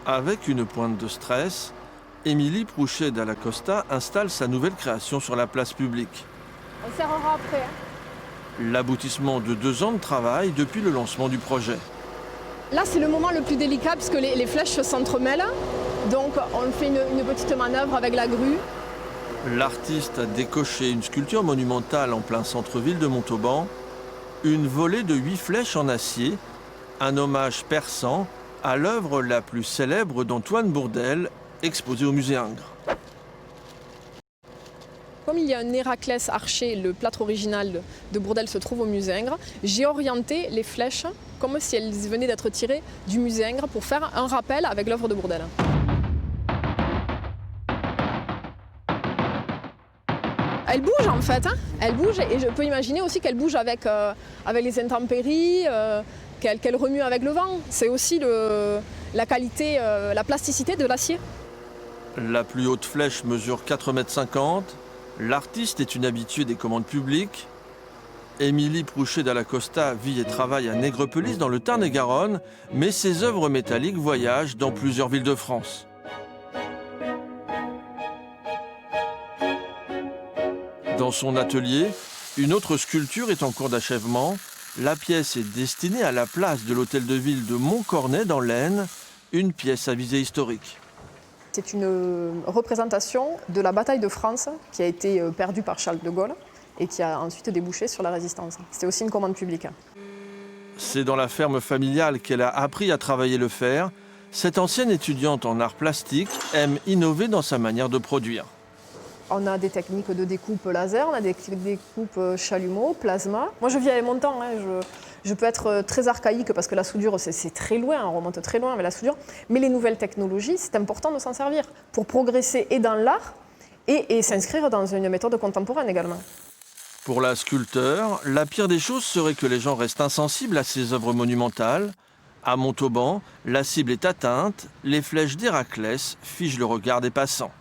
Avec une pointe de stress, Émilie Prouchet Dalla Costa installe sa nouvelle création sur la place publique. On serrera après. L'aboutissement de 2 ans de travail depuis le lancement du projet. Là, c'est le moment le plus délicat puisque les flèches s'entremêlent. Donc, on fait une petite manœuvre avec la grue. L'artiste a décoché une sculpture monumentale en plein centre-ville de Montauban, une volée de 8 flèches en acier, un hommage perçant à l'œuvre la plus célèbre d'Antoine Bourdelle, exposée au musée Ingres. Comme il y a un Héraclès archer, le plâtre original de Bourdelle se trouve au musée Ingres, j'ai orienté les flèches comme si elles venaient d'être tirées du musée Ingres pour faire un rappel avec l'œuvre de Bourdelle. Elle bouge en fait, elle bouge et je peux imaginer aussi qu'elle bouge avec les intempéries, qu'elle remue avec le vent. C'est aussi la qualité, la plasticité de l'acier. La plus haute flèche mesure 4,50 m. L'artiste est une habituée des commandes publiques. Émilie Prouchet Dalla Costa vit et travaille à Nègrepelisse dans le Tarn-et-Garonne, mais ses œuvres métalliques voyagent dans plusieurs villes de France. Dans son atelier, une autre sculpture est en cours d'achèvement. La pièce est destinée à la place de l'hôtel de ville de Montcornet dans l'Aisne, une pièce à visée historique. C'est une représentation de la bataille de France qui a été perdue par Charles de Gaulle et qui a ensuite débouché sur la résistance. C'était aussi une commande publique. C'est dans la ferme familiale qu'elle a appris à travailler le fer. Cette ancienne étudiante en arts plastiques aime innover dans sa manière de produire. On a des techniques de découpe laser, on a des découpes chalumeau, plasma. Moi je vis avec mon temps, je peux être très archaïque parce que la soudure c'est très loin, on remonte très loin avec la soudure. Mais les nouvelles technologies, c'est important de s'en servir pour progresser et dans l'art et s'inscrire dans une méthode contemporaine également. Pour la sculpteur, la pire des choses serait que les gens restent insensibles à ces œuvres monumentales. À Montauban, la cible est atteinte, les flèches d'Héraclès figent le regard des passants.